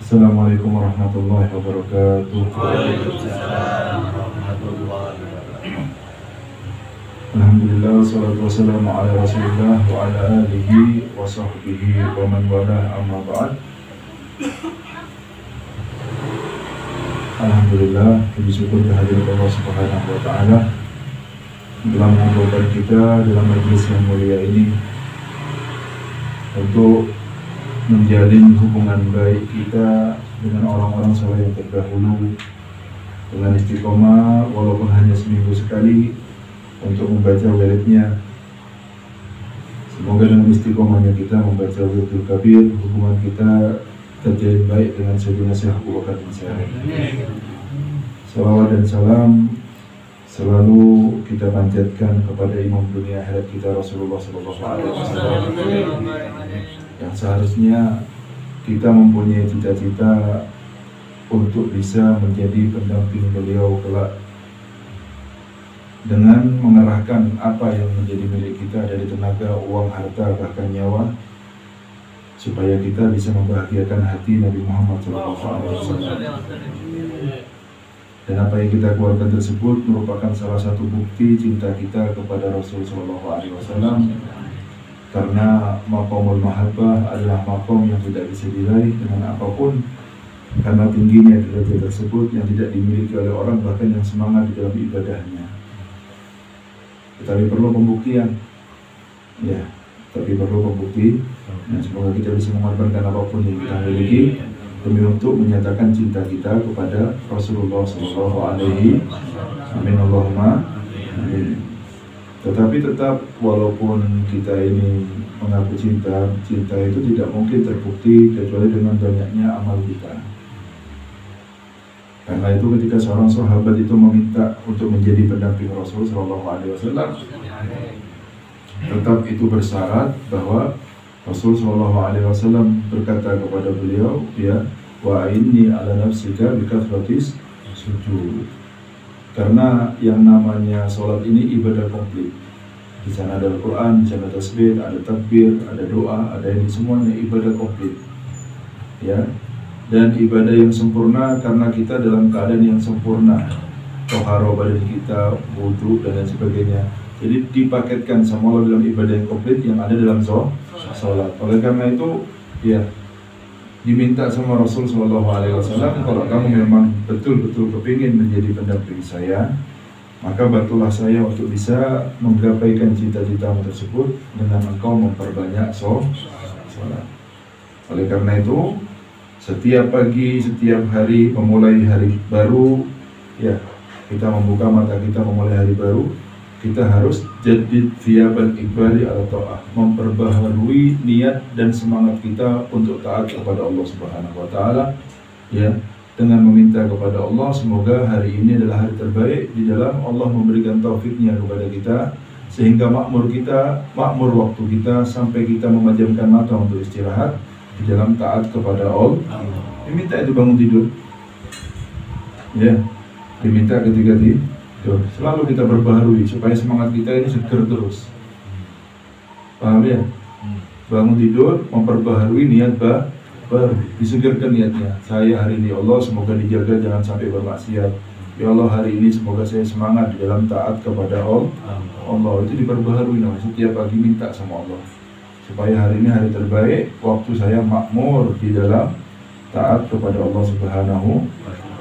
Assalamualaikum warahmatullahi wabarakatuh. Waalaikumsalam warahmatullahi wabarakatuh. Alhamdulillah, wassalatu wassalamu ala rasulillah wa ala alihi wa sahbihi wa man walah, amma ba'd. Alhamdulillah, puji syukur kehadirat Allah Subhanahu wa ta'ala telah mengumpulkan kita dalam majelis yang mulia ini untuk menjalin hubungan baik kita dengan orang-orang saleh yang terdahulu, dengan istiqomah walaupun hanya seminggu sekali untuk membaca wiridnya. Semoga dengan istiqomahnya kita membaca wiridul kabir, hubungan kita terjalin baik dengan Sayyidina Syekh Abu Bakar bin Syarif. Salawat dan salam selalu kita panjatkan kepada imam dunia akhirat kita, Rasulullah SAW, yang seharusnya kita mempunyai cita-cita untuk bisa menjadi pendamping beliau kelak, dengan mengerahkan apa yang menjadi milik kita dari tenaga, uang, harta, bahkan nyawa, supaya kita bisa membahagiakan hati Nabi Muhammad SAW. Dan apa yang kita keluarkan tersebut merupakan salah satu bukti cinta kita kepada Rasulullah SAW, karena maqamul mahabbah adalah maqam yang tidak bisa diraih dengan apapun, karena tingginya derajat tersebut yang tidak dimiliki oleh orang bahkan yang semangat di dalam ibadahnya. Tetapi perlu pembuktian, ya, tapi perlu pembukti. Nah, semoga kita bisa mengorbankan apapun yang kita miliki demi untuk menyatakan cinta kita kepada Rasulullah SAW. Amin Allahumma amin. Tetapi tetap walaupun kita ini mengaku cinta, cinta itu tidak mungkin terbukti kecuali dengan banyaknya amal kita. Karena itu ketika seorang sahabat itu meminta untuk menjadi pendamping Rasul SAW, tetap itu bersyarat bahwa Rasul SAW berkata kepada beliau, ya, wa inni ala nafsika bikathratis sujud. Karena yang namanya sholat ini ibadah komplit. Di sana ada Al-Quran, di sana tasbih, ada takbir, ada doa, ada ini semuanya ibadah komplit. Ya, dan ibadah yang sempurna karena kita dalam keadaan yang sempurna, toharo badan kita, wudhu dan lain sebagainya. Jadi dipaketkan semua dalam ibadah yang komplit yang ada dalam sholat. Oleh karena itu, ya, diminta sama Rasul SAW, kalau kamu memang betul-betul kepingin menjadi pendamping saya, maka bantulah saya untuk bisa menggapaikan cita-citamu tersebut dengan engkau memperbanyak sholat. Oleh karena itu, setiap pagi, setiap hari memulai hari baru, ya, kita membuka mata kita memulai hari baru, kita harus jadid thiyaban iqbali ala ta'ah, memperbaharui niat dan semangat kita untuk taat kepada Allah Subhanahu wa ta'ala, ya, dengan meminta kepada Allah semoga hari ini adalah hari terbaik di dalam Allah memberikan taufiknya kepada kita, sehingga makmur kita, makmur waktu kita sampai kita memejamkan mata untuk istirahat di dalam taat kepada Allah. Diminta itu bangun tidur, ya, diminta ketika tidur, selalu kita berbaharui supaya semangat kita ini seger terus. Paham ya? Bangun tidur memperbaharui niat baru, disegarkan niatnya. Saya hari ini Allah semoga dijaga jangan sampai bermaksiat. Ya Allah hari ini semoga saya semangat di dalam taat kepada Allah. Itu diperbaharui, setiap pagi minta sama Allah supaya hari ini hari terbaik, waktu saya makmur di dalam taat kepada Allah Subhanahu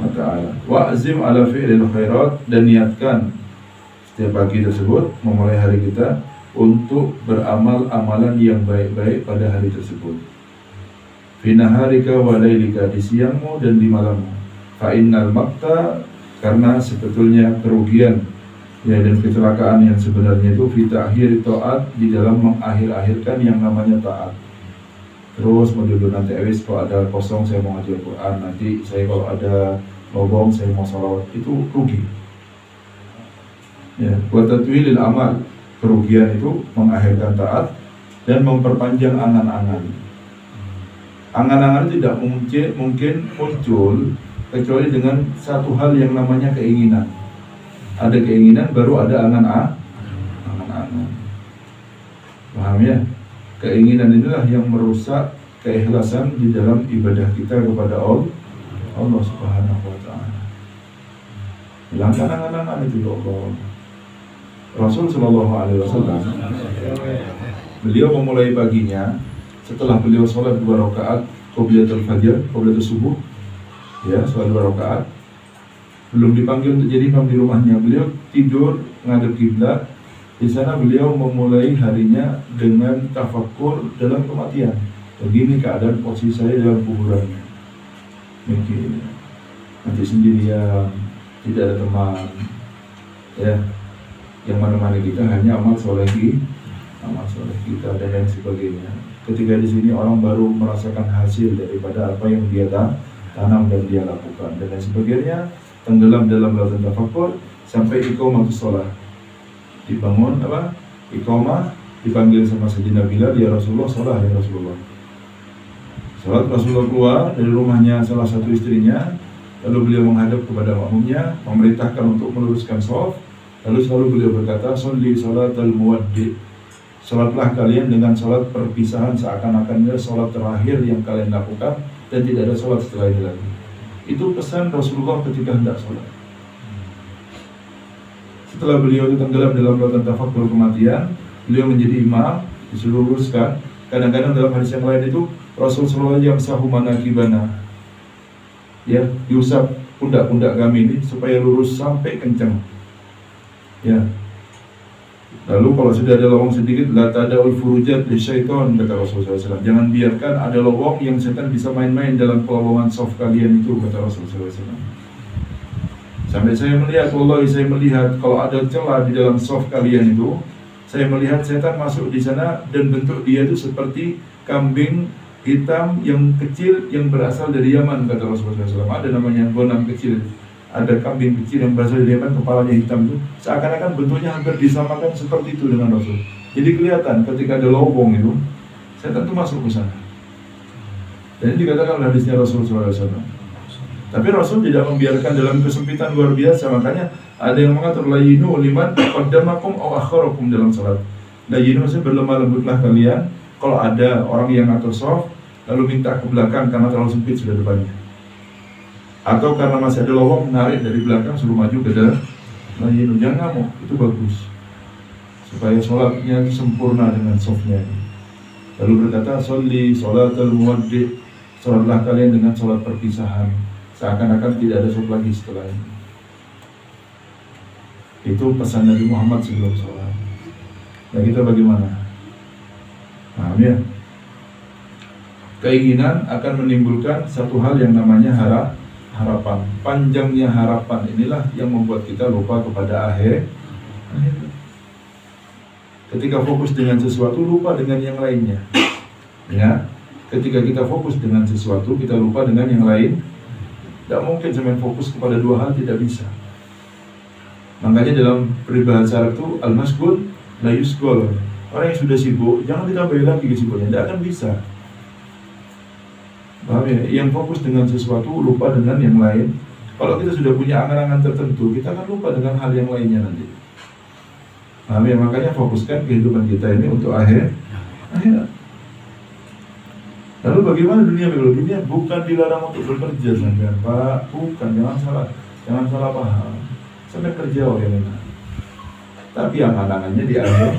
wa ta'ala. Wa'azim ala fi'lil khairat, dan niatkan setiap pagi tersebut memulai hari kita untuk beramal amalan yang baik-baik pada hari tersebut. Fi naharika wa lailika, di siangmu dan di malammu. Fa innal maqta, karena sebetulnya kerugian, ya, dan kecelakaan yang sebenarnya itu fi ta'khir ta'at, di dalam mengakhir-akhirkan yang namanya taat. Terus menjadi nanti kalau ada kosong saya mau ngaji Al-Quran, nanti saya kalau ada lobong saya mau salawat, itu rugi. Ya, buat tatwilil amal, kerugian itu mengakhirkan taat dan memperpanjang angan-angan. Angan-angan tidak mungkin muncul kecuali dengan satu hal yang namanya keinginan. Ada keinginan baru ada angan-angan. Paham ya? Keinginan inilah yang merusak keikhlasan di dalam ibadah kita kepada Allah Subhanahu wa Ta'ala. Hilangkan angan-angan itu ya Allah. Rasul Shallallahu Alaihi Wasallam, beliau memulai paginya setelah beliau sholat 2 rakaat qobliyatul fajr, qobliyatul subuh, ya, sholat 2 rakaat. Belum dipanggil untuk jadi imam di rumahnya, beliau tidur ngadep kiblat. Di sana beliau memulai harinya dengan tafakkur dalam kematian. Begini keadaan posisi saya dalam kuburannya. Mungkin mati sendirian, tidak ada teman, ya. Yang mana-mana kita hanya amal soleh kita dan lain sebagainya. Ketika di sini orang baru merasakan hasil daripada apa yang dia tanam dan dia lakukan dan lain sebagainya, tenggelam dalam lautan tafakkur sampai iqamah sholat. Dibangun iqamah, dipanggil sama Sayyidina Bilal, ya Rasulullah, sholat ya Rasulullah. Sholat, Rasulullah keluar dari rumahnya salah satu istrinya, lalu beliau menghadap kepada makmumnya, memerintahkan untuk meluruskan shaf. Lalu selalu beliau berkata, "Sholli sholatal muwaddi." Sholatlah kalian dengan sholat perpisahan seakan-akannya sholat terakhir yang kalian lakukan dan tidak ada sholat setelah ini lagi. Itu pesan Rasulullah ketika hendak sholat. Setelah beliau tenggelam dalam lautan tafakkur kematian, beliau menjadi imam, disuruh luruskan. Kadang-kadang dalam hadis yang lain itu Rasulullah yamsahu manakibana, ya, diusap pundak-pundak kami ini supaya lurus sampai kencang. Ya. Lalu kalau sudah ada lowong sedikit, la tada'ul furujat li syaitan, kata Rasulullah SAW. Jangan biarkan ada lowong yang setan bisa main-main dalam kelowongan soft kalian itu, kata Rasulullah SAW. Sampai saya melihat, wallahi saya melihat kalau ada celah di dalam soft kalian itu, saya melihat setan masuk di sana dan bentuk dia itu seperti kambing hitam yang kecil yang berasal dari Yaman, kata Rasulullah SAW. Ada namanya bonam kecil. Ada kambing kecil yang berasal dari Yaman, kepalanya hitam itu, seakan-akan bentuknya hampir disamakan seperti itu dengan Rasul. Jadi kelihatan ketika ada lubang itu, setan itu masuk ke sana. Dan ini dikatakan oleh hadisnya Rasulullah SAW. Tapi Rasul tidak membiarkan dalam kesempitan luar biasa. Makanya ada yang mengatur layinu liman qaddamakum aw akharakum dalam salat. Layinu maksudnya berlemah lembutlah kalian. Kalau ada orang yang ngatur shaf lalu minta ke belakang karena terlalu sempit sudah depannya. Atau karena masih ada lowong, menarik dari belakang suruh maju ke dalam. Nah, jangan ngamuk, itu bagus supaya sholatnya sempurna dengan softnya. Lalu berkata, "Sholli sholatal muwaddi." Sholatlah kalian dengan sholat perpisahan, seakan-akan tidak ada sholat lagi setelah ini. Itu pesan Nabi Muhammad sebelum sholat. Nah, kita bagaimana? Paham ya? Keinginan akan menimbulkan satu hal yang namanya harapan. Panjangnya harapan inilah yang membuat kita lupa kepada akhir. Ketika fokus dengan sesuatu, lupa dengan yang lainnya. Ya, ketika kita fokus dengan sesuatu, kita lupa dengan yang lain. Tidak mungkin sampai fokus kepada dua hal, tidak bisa. Makanya dalam peribahasa Arab itu al-masgul la yusgol. Orang yang sudah sibuk, jangan ditambahin lagi kesibukannya, tidak akan bisa. Paham ya? Yang fokus dengan sesuatu lupa dengan yang lain. Kalau kita sudah punya angan-angan tertentu, kita akan lupa dengan hal yang lainnya nanti. Paham ya? Makanya fokuskan kehidupan kita ini untuk akhirat. Lalu bagaimana dunia? Dunia bukan dilarang untuk bekerja, sampean, Pak. Bukan, jangan salah paham. Sampai kerja oleh enak. Tapi angan-angannya di akhir.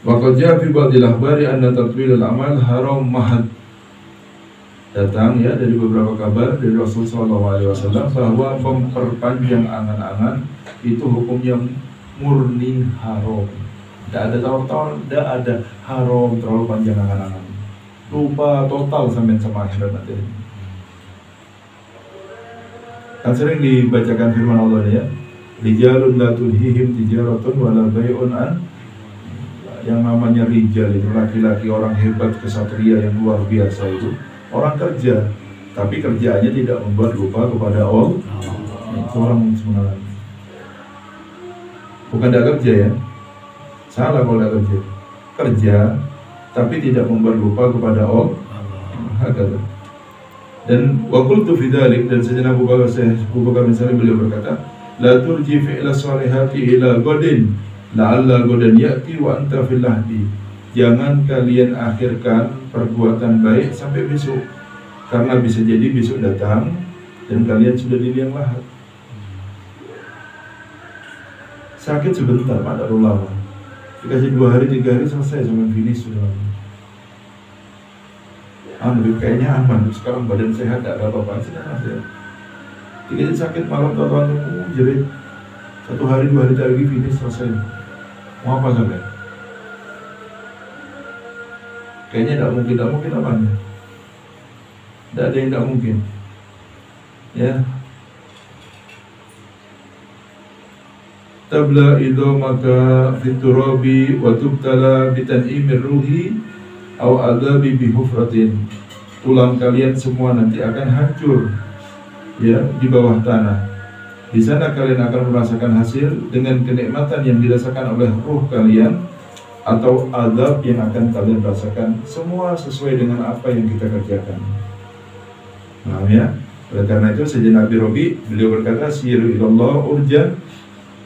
Waqad jaa fi ba'dil akhbari anna tatwil al-amal haram mahad. Datang ya dari beberapa kabar dari Rasulullah SAW bahwa memperpanjang angan-angan itu hukumnya murni haram. Tidak ada tawar-tawar, tidak ada haram terlalu panjang angan-angan. Lupa total sampai sama akhirat nanti. Kan sering dibacakan firman Allah ya, rijalun la tulhihim tijaratun wala bai'un an. Yang namanya rijal itu laki-laki, orang hebat, kesatria yang luar biasa itu orang kerja, tapi kerjaannya tidak membuat lupa kepada Allah. Itu orang semangat. Bukan tidak kerja ya, salah kalau tidak kerja. Kerja, tapi tidak membuat lupa kepada Allah. Dan waktu itu fidalik dan sejenak Abu Bakar bin Salim beliau berkata, la turji fi'la salihati ila godin la'alla godan ya'ti wa anta fil lahdi. Jangan kalian akhirkan perbuatan baik sampai besok, karena bisa jadi besok datang dan kalian sudah di liang lahat. Sakit sebentar, ada ulama dikasih 2 hari 3 hari selesai sampai finish sudah. Kayaknya aman, sekarang badan sehat, tidak ada apa-apa, sedang sehat. Dikasih sakit malam, tahu-tahu jerit 1 hari 2 hari lagi finish selesai. Mau apa sampai? Kayaknya tidak mungkin apanya? Tidak ada yang tidak mungkin. Ya. Tabla idhamaka fiturabi wa tubtala bitan'imir ruhi aw adabi bihufratin. Tulang kalian semua nanti akan hancur, ya, di bawah tanah. Di sana kalian akan merasakan hasil dengan kenikmatan yang dirasakan oleh ruh kalian, atau azab yang akan kalian rasakan. Semua sesuai dengan apa yang kita kerjakan. Nah, ya. Oleh karena itu Sayyidina Abi Rabi beliau berkata, siru ilallah urjan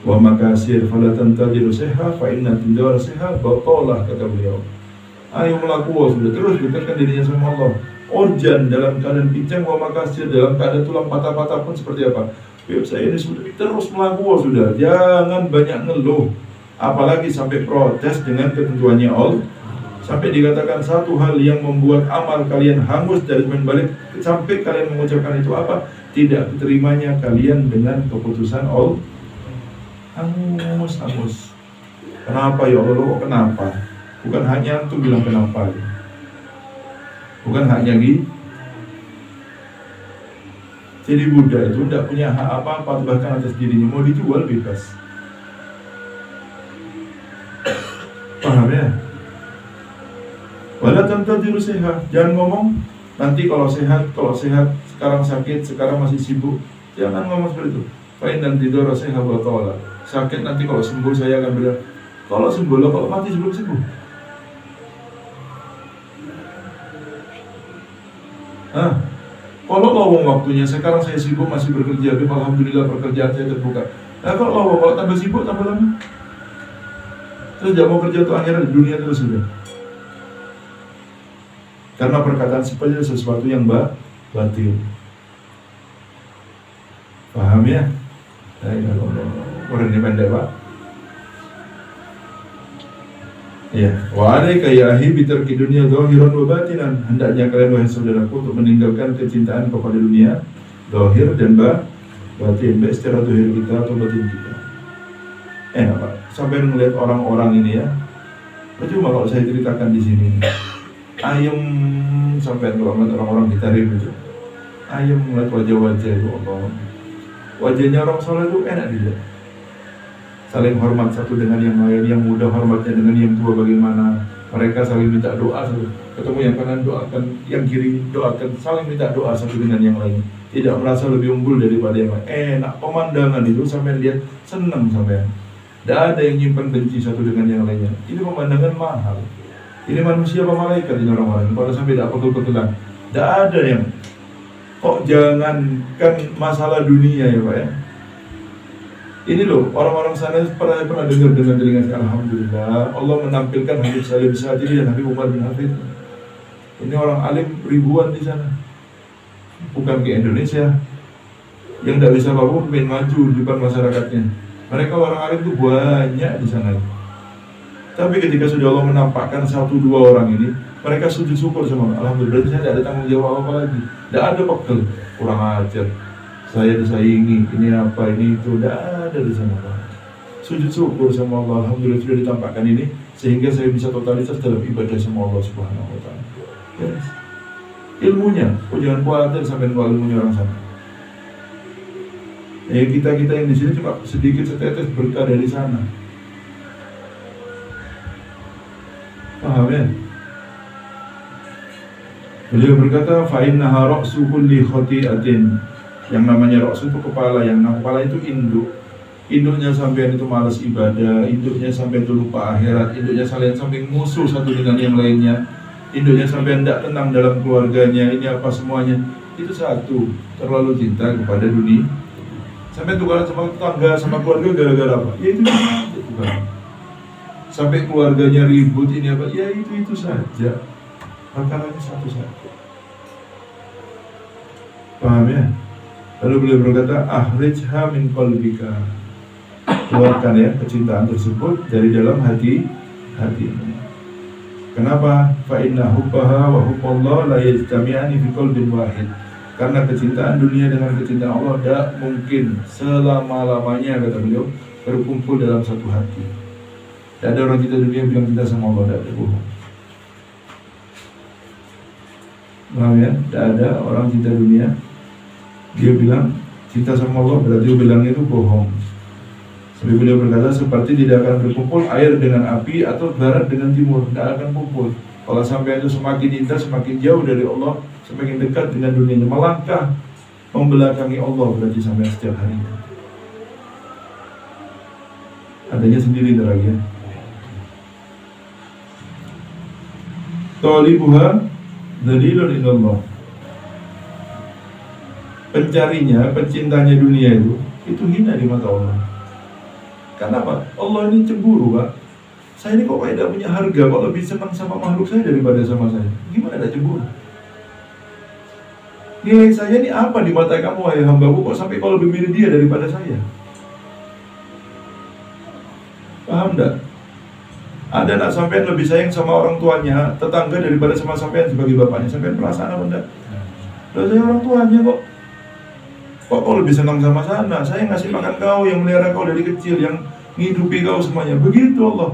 wa makasir fala tantadiru seha fa inna tindar seha batalah, kata beliau. Ayo melaku sudah terus dekatkan dirinya sama Allah. Urjan dalam keadaan pincang, wa makasir dalam keadaan tulang patah-patah pun seperti apa. Saya ini sudah terus melaku sudah, jangan banyak ngeluh, apalagi sampai protes dengan ketentuannya Allah. Sampai dikatakan satu hal yang membuat amal kalian hangus dari balik, sampai kalian mengucapkan itu apa? Tidak diterimanya kalian dengan keputusan Allah. Hangus. Kenapa ya Allah? Kok kenapa? Bukan hanya antum bilang kenapa. Bukan hanya gitu. Jadi Buddha itu tidak punya hak apa-apa bahkan atas dirinya, mau dijual bebas. Paham ya? Wala tantadiru sehat, jangan ngomong nanti kalau sehat, sekarang sakit, sekarang masih sibuk. Jangan ngomong seperti itu. Fa'in dan tidur sehat wa ta'ala. Sakit nanti kalau sembuh saya akan bilang, kalau sembuh lo, kalau mati sebelum sembuh. Kalau lowong waktunya, sekarang saya sibuk masih bekerja, tapi alhamdulillah pekerjaan saya terbuka. Nah kalau lowong, kalau tambah sibuk tambah lama. Terus jangan mau kerja tuh akhirnya di dunia terus sudah. Karena perkataan seperti sesuatu yang batil. Paham ya? Orang ini pendek Pak. Ya, wa alaika ya ahi bitarki dunya zahiran wa batinan. Hendaknya kalian wahai saudaraku untuk meninggalkan kecintaan kepada dunia zahir dan batin, baik secara zahir kita atau batin kita. Pak, sampai melihat orang-orang ini ya. Percuma kalau saya ceritakan di sini. Ayam sampai kalau melihat orang-orang ditarik itu. Ayam melihat wajah-wajah itu Allah. Wajahnya orang soleh itu enak dilihat. Saling hormat satu dengan yang lain, yang muda hormatnya dengan yang tua bagaimana. Mereka saling minta doa, ketemu yang kanan doakan, yang kiri doakan, saling minta doa satu dengan yang lain. Tidak merasa lebih unggul daripada yang lain. Enak pemandangan itu sampai lihat senang sampai. Tidak ada yang nyimpan benci satu dengan yang lainnya. Ini pemandangan mahal. Ini manusia apa malaikat ini orang-orang. Kalau sampai tidak pegel-pegelan, tidak ada yang. Kok jangankan masalah dunia ya Pak ya. Ini loh, orang-orang sana pernah dengar dengan telinga saya, alhamdulillah Allah menampilkan Habib Salim Sadili dan Habib Umar bin Hafid. Ini orang alim ribuan di sana. Bukan ke Indonesia. Yang tidak bisa apa-apa pengen maju di depan masyarakatnya. Mereka orang alim itu banyak di sana. Tapi ketika sudah Allah menampakkan 1-2 orang ini, mereka sujud syukur sama Allah. Alhamdulillah saya tidak ada tanggung jawab apa lagi. Tidak ada pegel, kurang ajar. Saya disaingi, ini apa, ini itu, tidak ada di sana Pak. Sujud syukur sama Allah, alhamdulillah sudah ditampakkan ini, sehingga saya bisa totalitas dalam ibadah sama Allah Subhanahu Wa Taala. Yes. Ilmunya, jangan khawatir sampai nggak ilmunya orang sana. Kita yang di sini cuma sedikit setetes berkah dari sana. Paham ya? Beliau berkata, fa innaha ra'su kulli khati'atin. Yang namanya ra'su itu kepala, yang kepala itu induk. Induknya sampean itu malas ibadah, induknya sampean itu lupa akhirat, induknya sampai musuh satu dengan yang lainnya, induknya sampean tidak tenang dalam keluarganya, ini apa semuanya. Itu satu, terlalu cinta kepada dunia. Sampai tukaran sama tetangga, sama keluarga gara-gara apa? Ya itu saja tukaran. Sampai keluarganya ribut ini apa? Ya itu saja. Perkaranya satu saja. Paham ya? Lalu beliau berkata, ahrijha min qalbika. Keluarkan ya kecintaan tersebut dari dalam hatimu. Kenapa? Fa inna hubbaha wa hubbullah la yajtami'ani fi qalbin wahid. Karena kecintaan dunia dengan kecintaan Allah tidak mungkin selama-lamanya, kata beliau, berkumpul dalam satu hati. Tidak ada orang cinta dunia bilang cinta sama Allah, tidak ada, bohong. Paham ya? Tidak ada orang cinta dunia dia bilang cinta sama Allah, berarti dia bilang itu bohong. Sampai beliau berkata, seperti tidak akan berkumpul air dengan api atau barat dengan timur, tidak akan kumpul. Kalau sampai itu semakin indah, semakin jauh dari Allah, semakin dekat dengan dunianya, melangkah membelakangi Allah berarti sampai setiap harinya. Adanya sendiri lagi ya. Talibuha dalilun inallah. Pencarinya, pencintanya dunia itu hina di mata Allah. Kenapa? Allah ini cemburu, Pak. Saya ini kok kayak tidak punya harga, kok lebih senang sama makhluk saya daripada sama saya. Gimana ada cemburu? Nilai saya ini apa di mata kamu, wahai hambaku, kok sampai kau lebih milih dia daripada saya? Paham tidak? Ada anak sampean lebih sayang sama orang tuanya, tetangga daripada sama sampean sebagai bapaknya. Sampean perasaan apa enggak? Loh, saya orang tuanya kok. Kok kau lebih senang sama sana? Saya ngasih makan kau, yang melihara kau dari kecil, yang menghidupi kau semuanya. Begitu Allah.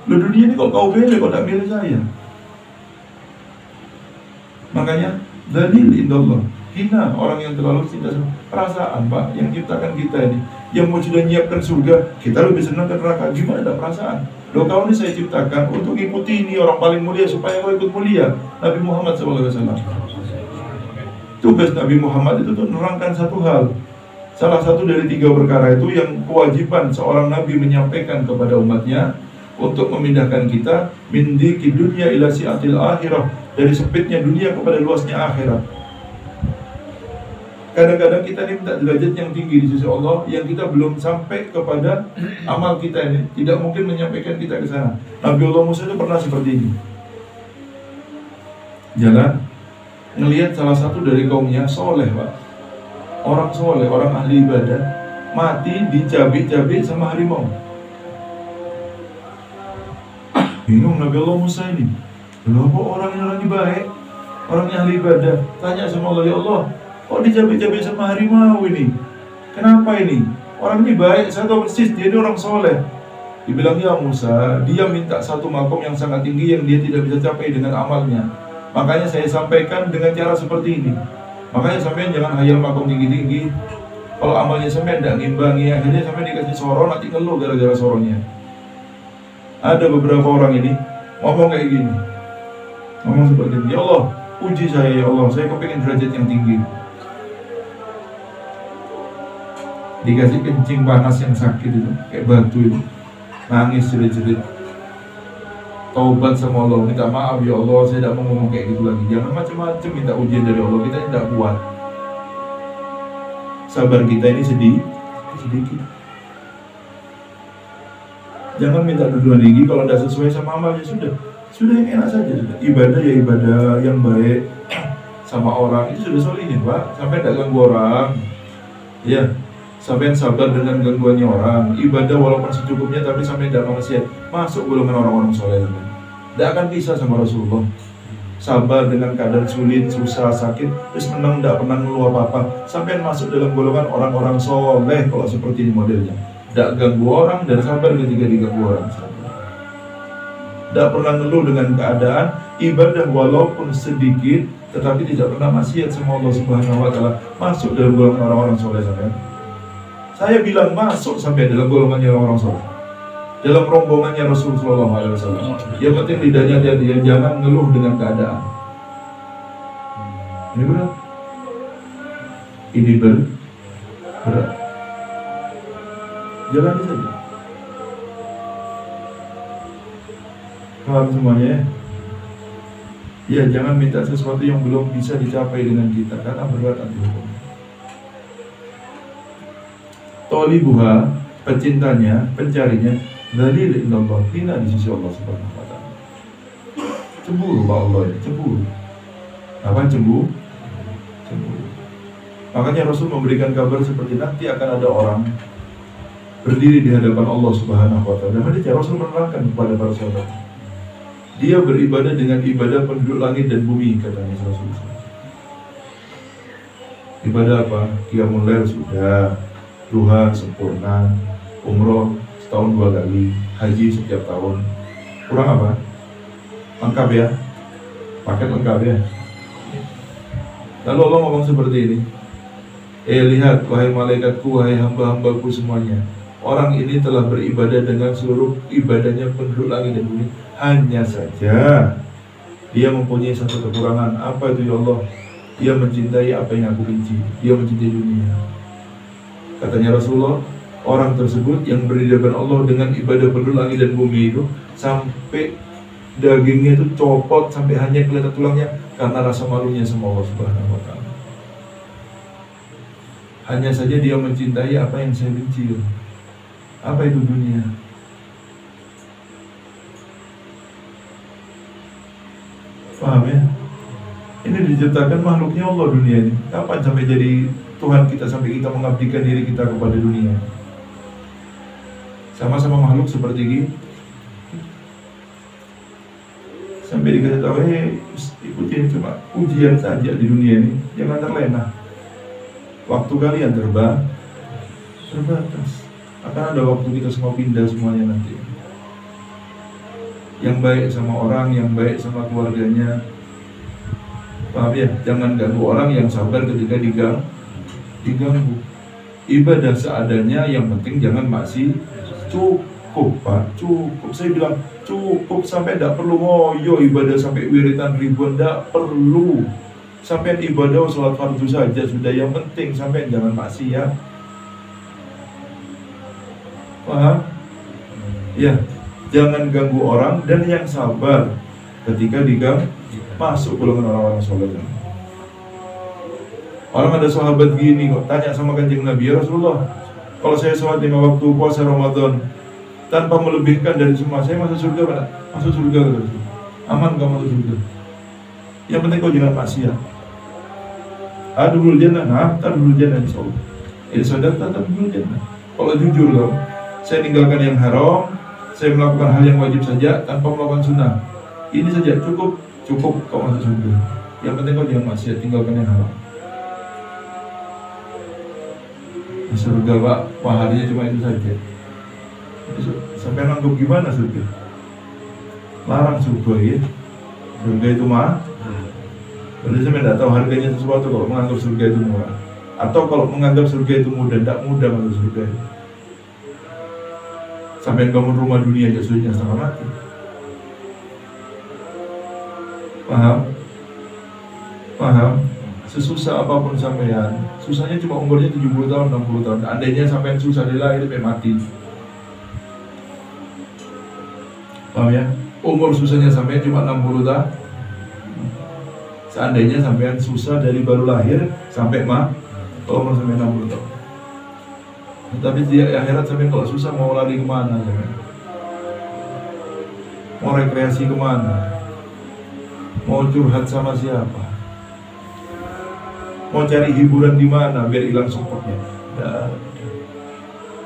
Loh, dunia ini kok kau pilih, kok tak pilih saya? Makanya dalil indallah. Hina orang yang terlalu cinta sama perasaan, Pak, yang ciptakan kita ini, yang mau sudah nyiapkan surga, kita lebih senang ke neraka. Gimana ada perasaan? Loh, kau ini saya ciptakan untuk ikuti ini orang paling mulia supaya kau ikut mulia, Nabi Muhammad SAW. Tugas Nabi Muhammad itu untuk menerangkan satu hal. Salah satu dari 3 perkara itu yang kewajiban seorang Nabi menyampaikan kepada umatnya untuk memindahkan kita min diki dunya ila si'atil akhirah, dari sempitnya dunia kepada luasnya akhirat. Kadang-kadang kita ini minta derajat yang tinggi di sisi Allah, yang kita belum sampai kepada amal kita ini, tidak mungkin menyampaikan kita ke sana. Nabi Allah Musa itu pernah seperti ini. Jalan ngelihat salah satu dari kaumnya soleh, Pak, orang soleh, orang ahli ibadah, mati dicabik-cabik sama harimau. Bingung Nabi Allah Musa ini. Loh, kok orang ini baik, orang ahli ibadah? Tanya sama Allah, ya Allah, kok dicabik-cabik sama harimau ini? Kenapa ini? Orang ini baik, saya tahu persis dia ini orang soleh. Dibilang, ya Musa, dia minta satu makom yang sangat tinggi yang dia tidak bisa capai dengan amalnya. Makanya saya sampaikan dengan cara seperti ini. Makanya sampean jangan hayal makom tinggi-tinggi. Kalau amalnya sampean tidak ngimbangi, akhirnya sampean dikasih soro, nanti ngeluh gara-gara soronya. Ada beberapa orang ini ngomong kayak gini, ngomong seperti ini, ya Allah, puji saya ya Allah, saya kepingin derajat yang tinggi. Dikasih kencing panas yang sakit itu, kayak batu itu, nangis jerit-jerit, taubat sama Allah, minta maaf ya Allah, saya tidak mau ngomong kayak gitu lagi. Jangan macam-macam minta ujian dari Allah, kita tidak kuat. Sabar kita ini sedikit. Jangan minta duluan tinggi, kalau tidak sesuai sama amalnya sudah yang enak saja. Sudah. Ibadah ya ibadah yang baik sama orang itu sudah solihin, Pak. Sampai tidak ganggu orang, ya. Sampai sabar dengan gangguannya orang. Ibadah walaupun secukupnya, tapi sampai tidak maksiat, masuk golongan orang-orang soleh. Tidak akan bisa sama Rasulullah. Sabar dengan keadaan sulit, susah, sakit, terus menang, tidak pernah ngeluh apa-apa, sampai masuk dalam golongan orang-orang soleh. Kalau seperti ini modelnya, tidak ganggu orang dan sabar ketika diganggu orang. Tidak pernah ngeluh dengan keadaan, ibadah walaupun sedikit, tetapi tidak pernah maksiat sama Allah Subhanahu Wa Taala, masuk dalam golongan orang-orang soleh. Saya bilang masuk sampai dalam golongannya orang-orang soleh, dalam rombongannya Rasulullah SAW. Yang penting lidahnya dia jangan ngeluh dengan keadaan. Ini berat. Ini berat. Jalani saja. Paham semuanya ya? Ya, jangan minta sesuatu yang belum bisa dicapai dengan kita, karena berat hati hukum. Tolibuha, pecintanya, pencarinya, dzalil indallah, hina di sisi Allah Subhanahu wa taala. Cemburu Pak Allah ini, cemburu. Apa cemburu? Cemburu. Makanya Rasul memberikan kabar seperti nanti akan ada orang berdiri di hadapan Allah Subhanahu wa taala. Dan Rasul menerangkan kepada para sahabat, dia beribadah dengan ibadah penduduk langit dan bumi, katanya Rasul. Ibadah apa? Qiyamul lail sudah, duha sempurna, umroh setahun 2 kali, haji setiap tahun. Kurang apa? Lengkap ya, paket lengkap ya. Lalu Allah ngomong seperti ini, lihat wahai malaikatku, wahai hamba-hambaku semuanya, orang ini telah beribadah dengan seluruh ibadahnya penduduk langit dan bumi. Hanya saja dia mempunyai satu kekurangan. Apa itu ya Allah? Dia mencintai apa yang aku benci. Dia mencintai dunia. Katanya Rasulullah, orang tersebut yang beribadah Allah dengan ibadah penduduk langit dan bumi itu sampai dagingnya itu copot, sampai hanya kelihatan tulangnya karena rasa malunya sama Allah Subhanahu wa taala. Hanya saja dia mencintai apa yang saya benci. Apa itu dunia? Paham ya? Ini diciptakan makhluknya Allah dunia ini. Kapan sampai jadi Tuhan kita, sampai kita mengabdikan diri kita kepada dunia? Sama-sama makhluk seperti ini. Sampai dikasih tahu, ikutin cuma ujian saja di dunia ini, jangan terlena. Waktu kalian terbatas. Akan ada waktu kita semua pindah semuanya nanti. Yang baik sama orang, yang baik sama keluarganya. Paham ya? Jangan ganggu orang yang sabar ketika diganggu. Ibadah seadanya, yang penting jangan maksiat. Cukup Pak, cukup. Saya bilang cukup, sampai tidak perlu ngoyo ibadah sampai wiritan ribuan, tidak perlu. Sampai ibadah sholat fardu saja sudah, yang penting sampai jangan maksiat. Paham? Ya, jangan ganggu orang dan yang sabar ketika diganggu. Masuk golongan orang-orang soleh. Orang ada sahabat gini kok, tanya sama Kanjeng Nabi, ya Rasulullah, kalau saya sholat 5 waktu puasa Ramadan tanpa melebihkan dari semua, saya masuk surga mana? Masuk surga, aman kamu masuk surga. Yang penting kau jangan maksiat. Adul jannah, tadul jannah insyaallah. Ini sadar tadul jannah. Kalau jujur loh, saya tinggalkan yang haram, saya melakukan hal yang wajib saja tanpa melakukan sunnah. Ini saja cukup kau masuk surga. Yang penting kau jangan maksiat, tinggalkan yang haram. Surga Pak, pahalanya cuma itu saja. Sampai nanggap gimana surga? Larang surga ya. Surga itu mah. Berarti saya tidak tahu harganya sesuatu kalau menganggap surga itu murah. Atau kalau menganggap surga itu mudah, tidak mudah masuk surga. Sampai bangun rumah dunia aja sulitnya setengah mati. Paham? Sesusah apapun sampean, susahnya cuma umurnya 70 tahun, 60 tahun. Andainya sampean susah dari lahir sampai mati. Paham ya? Umur susahnya sampean cuma 60 tahun. Seandainya sampean susah dari baru lahir sampai umur sampai 60 tahun. Tapi di akhirat sampean kalau susah mau lari kemana sampean? Mau rekreasi kemana? Mau curhat sama siapa? Mau cari hiburan di mana biar hilang sumpahnya?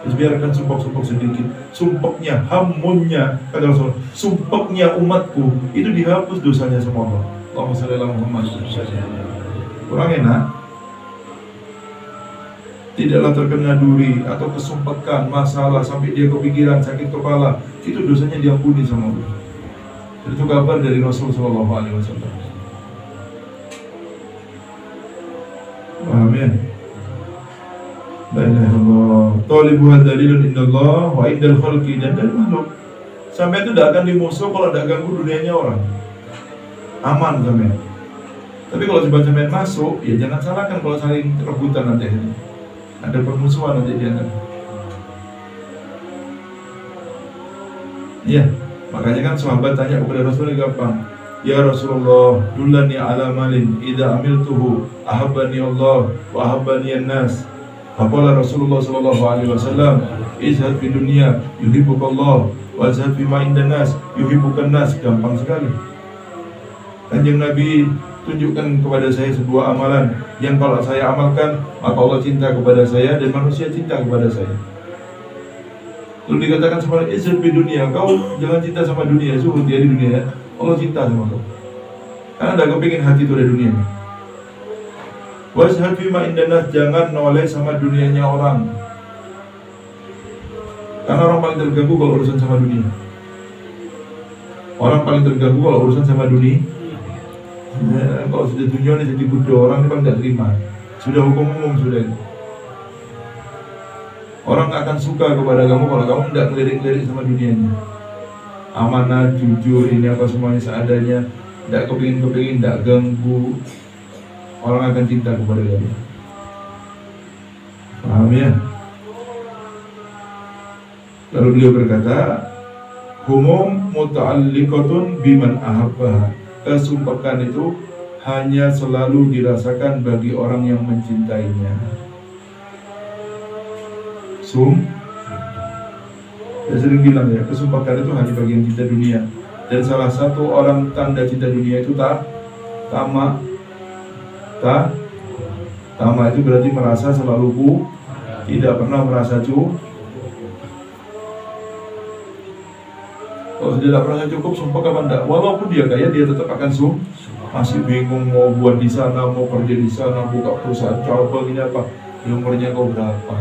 Terus biarkan sumpah-sumpah sedikit. Sumpahnya, hamunnya, kata Rasul, sumpahnya umatku itu dihapus dosanya sama Allah. Allahumma shalli ala Muhammad. Kurang enak. Tidaklah terkena duri atau kesumpakan masalah sampai dia kepikiran sakit kepala, itu dosanya diampuni sama Allah. Itu kabar dari Rasul sallallahu alaihi wasallam. Paham ya? La ilaha illallah. Talibuha dalilun indallah wa indal khalqi, dan dari makhluk. Sampai itu tidak akan dimusuh kalau tidak ganggu dunianya orang. Aman sampai. Tapi kalau sampai masuk, ya jangan salahkan kalau saling rebutan nanti. Ada permusuhan nanti dia. Iya, makanya kan sahabat tanya kepada Rasulullah gampang. Ya Rasulullah, dullani ala malin idza amiltuhu ahabbani Allah wa ahabbani an-nas. Faqala Rasulullah sallallahu alaihi wasallam, izhad fi dunya yuhibbukallah wa izhad fi ma indan nas yuhibbukan nas. Gampang sekali. Kanjeng Nabi tunjukkan kepada saya sebuah amalan yang kalau saya amalkan maka Allah cinta kepada saya dan manusia cinta kepada saya. Lalu dikatakan sama izhad fi dunya, kau jangan cinta sama dunia, zuhud ya di dunia. Allah cinta sama kau. Karena ada kepingin hati itu dari dunia. Wazhad fima indanas, jangan noleh sama dunianya orang. Karena orang paling terganggu kalau urusan sama dunia. Orang paling terganggu kalau urusan sama dunia. Kalau sudah dunia ini jadi budak, orang ini paling tidak terima. Sudah hukum umum sudah. Orang akan suka kepada kamu kalau kamu tidak ngelirik-ngelirik sama dunianya. Amanah, jujur, ini apa semuanya seadanya. Tidak kepingin-kepingin, tidak ganggu. Orang akan cinta kepada kamu. Paham ya? Lalu beliau berkata, humum muta'alliqatun biman ahabbaha. Kesumpakan itu hanya selalu dirasakan bagi orang yang mencintainya. Saya sering bilang ya, kesumpakan itu hanya bagi yang cinta dunia. Dan salah satu orang tanda cinta dunia itu tamak. Tamak itu berarti merasa selalu tidak pernah merasa cukup. Kalau tidak merasa cukup, sumpah kapan enggak? Walaupun dia kaya, dia tetap akan masih bingung mau buat di sana, mau kerja di sana, buka perusahaan cabang ini apa? Umurnya kau berapa?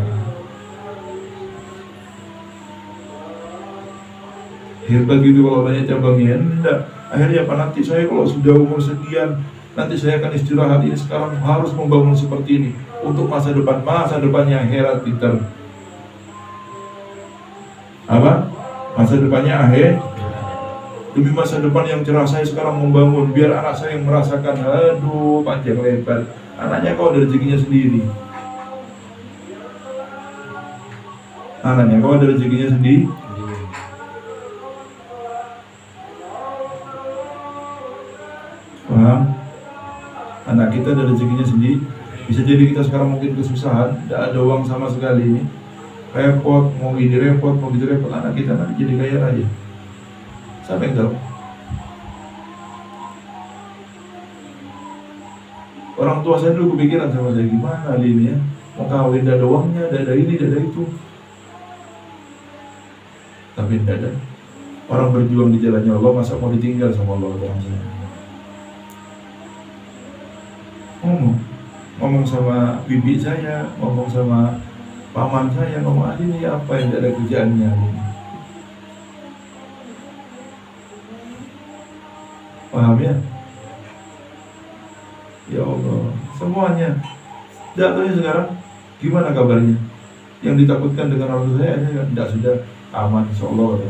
Hebat gitu kalau banyak cabangnya. Enggak. Akhirnya apa, nanti saya kalau sudah umur sekian, nanti saya akan istirahat. Ini sekarang harus membangun seperti ini untuk masa depannya akhirat. Pintar apa? Masa depannya akhir. Demi masa depan yang cerah saya sekarang membangun, biar anak saya yang merasakan, aduh panjang lebar. Anaknya kau ada rezekinya sendiri. Anaknya kau ada rezekinya sendiri. Paham? Anak kita ada rezekinya sendiri. Bisa jadi kita sekarang mungkin kesusahan, tidak ada uang sama sekali ini. Repot, mau ini repot, mau gitu repot. Anak kita nanti jadi kaya raya. Siapa yang tahu? Orang tua saya dulu kepikiran sama saya, gimana ini ya, mau kawin, tidak ada uangnya, tidak ada ini, tidak ada itu. Tapi tidak ada. Orang berjuang di jalannya Allah, masa mau ditinggal sama Allah orang saya. Ngomong sama bibi saya, ngomong sama paman saya, ngomong ini apa yang tidak ada kerjaannya ini. Paham ya? Ya Allah, semuanya. Jatuhnya sekarang gimana kabarnya? Yang ditakutkan dengan orang tua saya tidak, sudah aman insyaallah.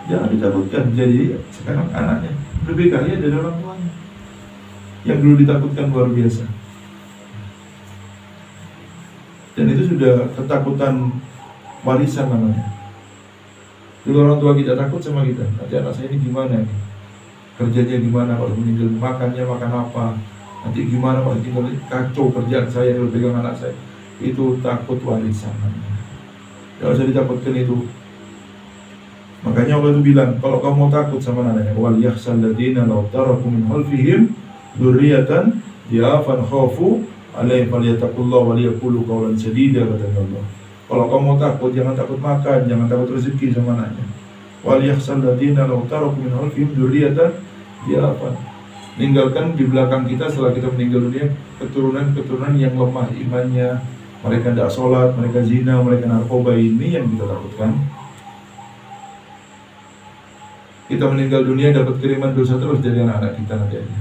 Jangan ditakutkan, jadi sekarang anaknya lebih kaya dari orang tuanya. Yang dulu ditakutkan luar biasa. Dan itu sudah ketakutan warisan namanya. Dulu orang tua kita takut sama kita, nanti anak saya ini gimana nih? Kerjanya gimana, kalau meninggal makannya makan apa? Nanti gimana kalau tinggal kacau kerjaan saya kalau pegang anak saya. Itu takut warisan namanya. Tidak usah ditakutkan itu. Makanya Allah itu bilang, kalau kamu mau takut sama anaknya, wal yakhshal ladzina law taraku min khalfihim dzurriyyatan dha'afan khafu alaihim falyattaqullaha wa liyaqulu qawlan sadida, kata Allah. Kalau kamu takut, jangan takut makan, jangan takut rezeki sama anaknya. Wal yakhshal ladzina law taraku min khalfihim dzurriyyatan dha'afan. Meninggalkan di belakang kita setelah kita meninggal dunia keturunan yang lemah imannya, mereka tidak sholat, mereka zina, mereka narkoba. Ini yang kita takutkan. Kita meninggal dunia dapat kiriman dosa terus dari anak-anak kita nanti aja.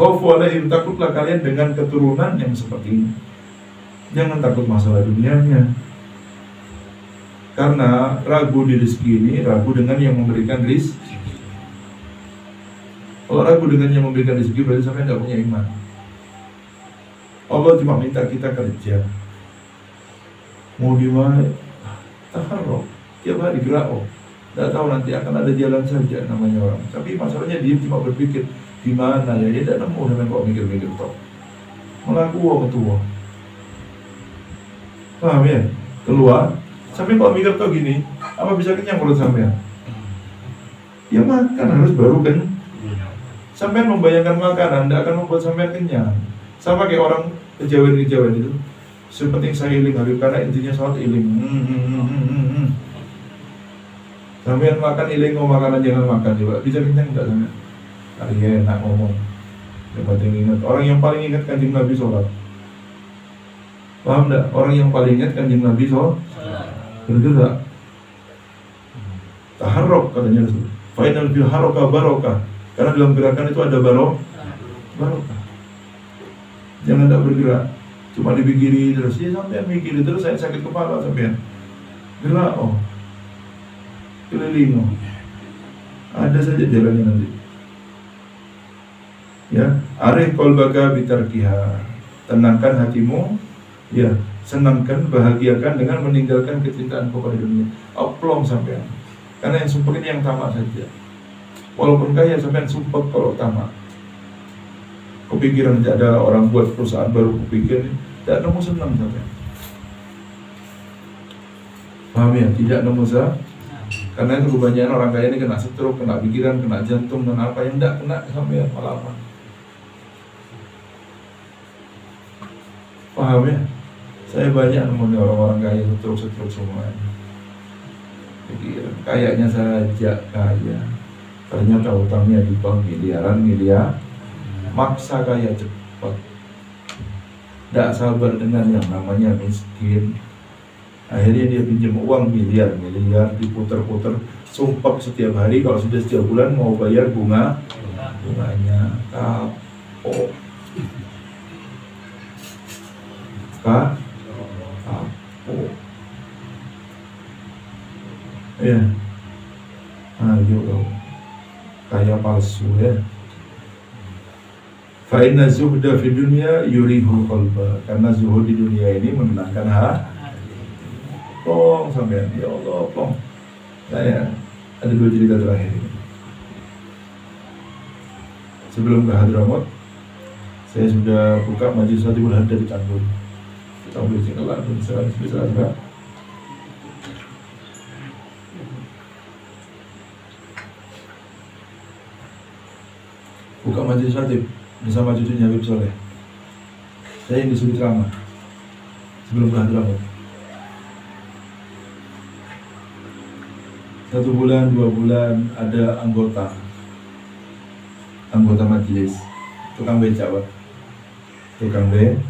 Khaufu alaihim, takutlah kalian dengan keturunan yang seperti ini. Jangan takut masalah dunianya. Karena ragu di rezeki ini, ragu dengan yang memberikan rezeki. Kalau ragu dengan yang memberikan rezeki, berarti sampai tidak punya iman. Allah cuma minta kita kerja. Mau di mana? Taharrok, tiap hari gerak. Tidak tahu nanti akan ada jalan saja namanya orang. Tapi masalahnya dia cuma berpikir gimana ya, dia tidak nemu dengan kok mikir-mikir toh. melaku wong tua. Paham ya? Keluar, sampai kalau mikir tuh gini, apa bisa kenyang perut sampean? Ya makan harus baru kan. Sampean membayangkan makanan tidak akan membuat sampean kenyang. Sama kayak orang kejawen itu. Sepenting saya iling Habib, karena intinya sholat iling. Sampean makan iling, mau makanan jangan makan juga. Bisa kenyang enggak sampean? Iya enak ngomong. Yang penting ingat, orang yang paling ingat kanjeng Nabi sholat. Paham enggak? Orang yang paling ingat kanjeng Nabi sholat bergerak. Taharrok katanya Rasul. Fa'inal fil haroka barokah. Karena dalam gerakan itu ada barokah. Jangan tak bergerak, cuma dipikiri terus. Ya sampean mikiri terus, saya sakit kepala sampean. Gerak keliling ada saja jalannya nanti. Ya, arif qalbaka bitarkiha. Tenangkan hatimu, ya, senangkan, bahagiakan dengan meninggalkan kecintaan kepada dunia. Oplong sampean. Karena yang sumpah ini yang tamak saja. Walaupun kaya sampean sumpah kalau tamak. Kepikiran tidak ada orang buat perusahaan baru, kepikir tidak nemu senang sampean. Paham ya? Tidak nemu senang. Karena itu kebanyakan orang kaya ini kena stroke, kena pikiran, kena jantung, dan apa yang tidak kena sampean malah apa. Paham ya? Saya banyak nemuin orang-orang kaya stroke semuanya. Pikiran, kayaknya saja kaya. Ternyata utangnya di bank miliar, maksa kaya cepat. Tidak sabar dengan yang namanya miskin. Akhirnya dia pinjam uang miliar, diputer-puter, sumpah setiap hari. Kalau sudah setiap bulan mau bayar bunganya kapok. Ya, ayo dong. Kaya palsu ya. Fa inna zuhda fi dunya yurihul qalba. Karena zuhud di dunia ini menenangkan hati. Plong sampean, ya Allah, plong. Saya ada 2 cerita terakhir ini. Sebelum ke Hadramaut, saya sudah buka majelis Satibul Hadda di Canggun. Kita boleh tinggal dan bisa. Buka majelis Satib bersama cucunya Habib Soleh. Saya yang disuruh ceramah sebelum ke Hadramaut. 1 bulan, 2 bulan ada anggota majelis, tukang beca, Pak. Tukang beca.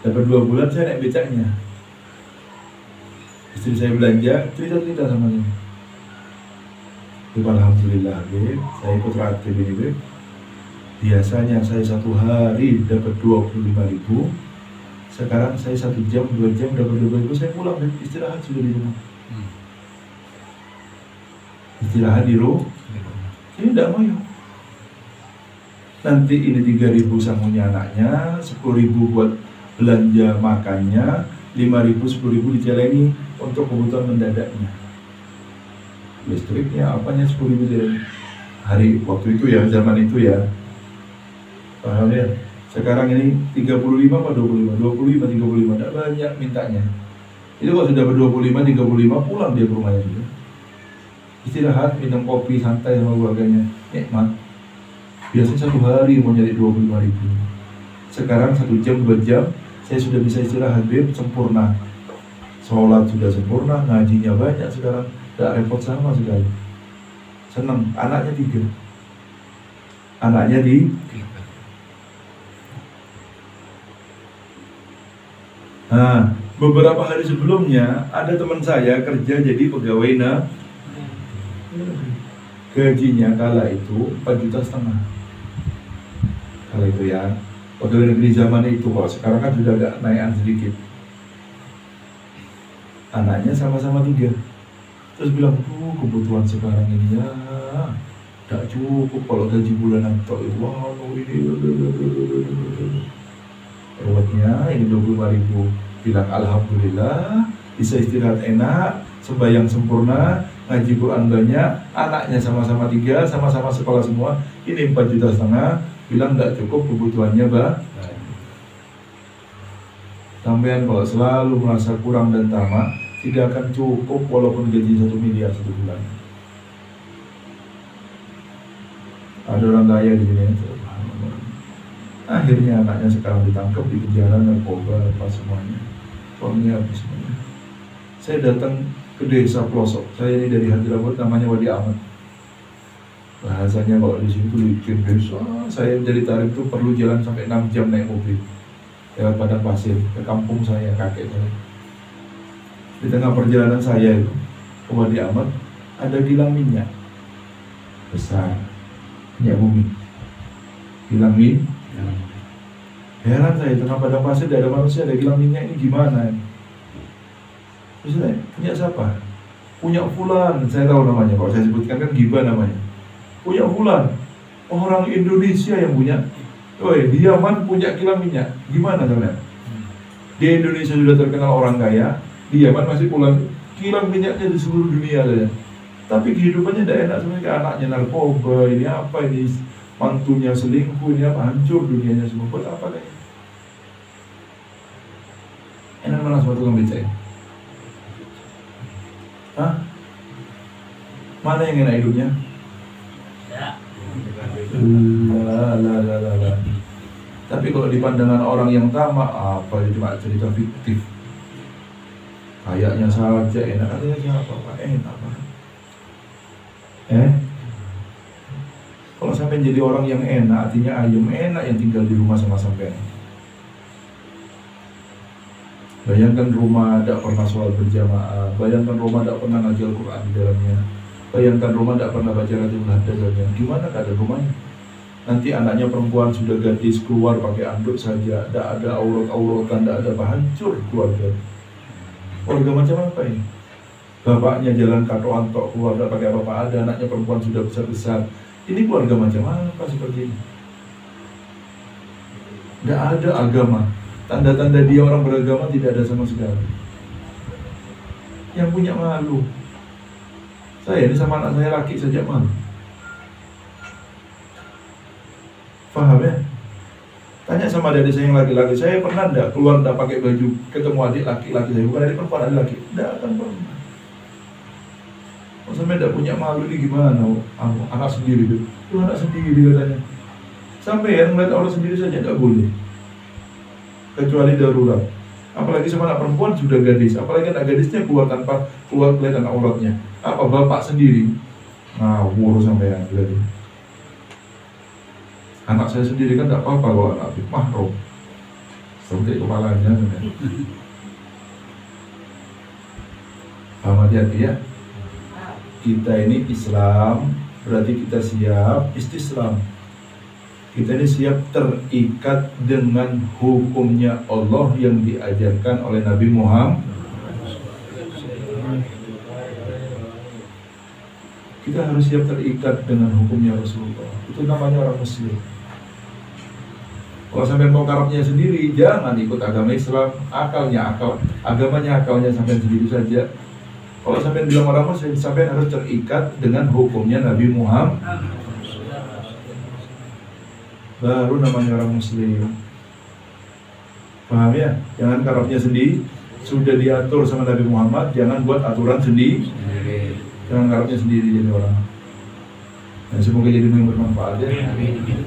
Dapat 2 bulan saya naik becaknya. Istri saya belanja, cerita sama dia. Alhamdulillah, saya ikut rakib ini. Biasanya saya 1 hari dapat 25.000. Sekarang saya 1 jam, 2 jam dapat 25.000. Saya pulang dan istirahat sudah di rumah. Istirahat di rumah. Ini tidak mau ya. Nanti ini 3.000 sangunya anaknya, 10.000 buat belanja makannya, 5.000, 10.000 dicelengi untuk kebutuhan mendadaknya. Listriknya, apanya 10.000 jalan hari waktu itu ya, zaman itu ya. Paham ya? Sekarang ini 35 apa 25? 25, 35, tidak banyak mintanya. Itu kalau sudah ber-25, 35 pulang dia ke rumahnya juga. Istirahat, minum kopi, santai sama keluarganya, nikmat. Biasanya 1 hari mau nyari 25.000. Sekarang 1 jam, 2 jam, saya sudah bisa istirahat, sempurna. Sholat sudah sempurna, ngajinya banyak sekarang. Tidak repot sama sekali. Senang, anaknya 3. Anaknya Nah, beberapa hari sebelumnya ada teman saya kerja jadi pegawai gajinya kala itu 4,5 juta. Kala itu ya, pegawai negeri zaman itu. Kalau sekarang kan sudah agak naikan sedikit. Anaknya sama-sama 3. Terus bilang, kebutuhan sekarang ini ya tidak cukup kalau gaji bulanan tok itu. Wah, ini ruwetnya ini 25.000. Bilang alhamdulillah bisa istirahat enak, sembahyang sempurna, ngaji Quran banyak, anaknya sama-sama 3, sama-sama sekolah semua. Ini 4,5 juta, bilang nggak cukup kebutuhannya sampean kalau selalu merasa kurang dan tamak, tidak akan cukup walaupun gaji 1 miliar 1 bulan. Ada orang kaya di dunia itu, akhirnya anaknya sekarang ditangkap di penjara, narkoba, apa semuanya, uangnya habis semuanya. Saya datang ke desa pelosok, saya ini dari Hadramaut, namanya Wadi Ahmad. Bahasanya kalau di sini tuh bikin desa, saya dari Tarim tuh perlu jalan sampai 6 jam naik mobil lewat padang pasir ke kampung saya, kakek saya. Di tengah perjalanan saya itu ke Wadi Ahmad ada kilang minyak besar, minyak bumi, kilang minyak. Heran saya, tengah padang pasir tidak ada manusia, ada kilang minyak, ini gimana? Terus saya, punya siapa? Punya Fulan, saya tahu namanya, kalau saya sebutkan kan Giba namanya. Punya Fulan, orang Indonesia yang punya. Di Yaman punya kilang minyak, gimana teman? Di Indonesia sudah terkenal orang kaya, di Yaman masih pulang kilang minyaknya di seluruh dunia saja. Tapi kehidupannya tidak enak sebenarnya, anaknya narkoba, ini apa ini, mantunya selingkuh, ini apa, hancur dunianya semua. Buat apa kayak? Enak mana suatu tukang becak? Hah? Mana yang enak hidupnya? Lah. Tapi kalau di pandangan orang yang tamak, apa itu cuma cerita fiktif. Kayaknya saja enak, katanya siapa Pak? Enak Pak. Kalau sampai jadi orang yang enak, artinya ayam enak yang tinggal di rumah sama sampai. Bayangkan rumah tidak pernah sholat berjamaah, bayangkan rumah tidak pernah ngaji Al-Quran di dalamnya, bayangkan rumah tidak pernah baca Ratul Haddatsnya. Gimana keadaan rumahnya? Nanti anaknya perempuan sudah gadis keluar pakai anduk saja, tidak ada aurat-auratan, tidak ada apa, hancur keluarga. Keluarga macam apa ini? Bapaknya jalan kato-antok keluar tidak pakai apa-apa, ada anaknya perempuan sudah besar-besar. Ini keluarga macam apa seperti ini? Tidak ada agama. Tanda-tanda dia orang beragama tidak ada sama sekali. Yang punya malu. Saya ini sama anak saya laki saja malu. Paham ya? Tanya sama adik saya yang laki-laki, saya pernah enggak keluar enggak pakai baju ketemu adik laki-laki saya, bukan adik perempuan, adik laki. Enggak akan pernah. Kalau sampai enggak punya malu ini gimana? Anak sendiri itu. Itu anak sendiri katanya. Sampai ya melihat orang sendiri saja enggak boleh. Kecuali darurat. Apalagi sama anak perempuan sudah gadis, apalagi anak gadisnya keluar tanpa keluar kelihatan auratnya. Apa bapak sendiri ngawur sampai yang berarti. Anak saya sendiri kan tidak apa-apa kalau anak mahrum, seperti kepalanya. Paham hati-hati ya. Kita ini Islam berarti kita siap istislam. Kita ini siap terikat dengan hukumnya Allah yang diajarkan oleh Nabi Muhammad. Kita harus siap terikat dengan hukumnya Rasulullah. Itu namanya orang Muslim. Kalau sampai mau karapnya sendiri, jangan ikut agama Islam. Agamanya akalnya sampai sendiri saja. Kalau sampai bilang orang Muslim, sampai harus terikat dengan hukumnya Nabi Muhammad. Baru namanya orang Muslim. Paham ya? Jangan karapnya sendiri, sudah diatur sama Nabi Muhammad, jangan buat aturan sendiri. Jangan karapnya sendiri jadi orang. Dan semoga jadi yang bermanfaat ya.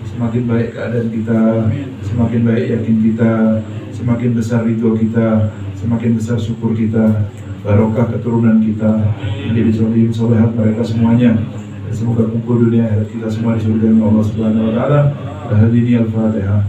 Semakin baik keadaan kita, semakin baik yakin kita, semakin besar ridho kita, semakin besar syukur kita, barokah keturunan kita, menjadi sholihin sholehat mereka semuanya. Dan semoga kumpul dunia akhirat kita semua di surga Allah Subhanahu wa taala. Hadini al-Fatihah.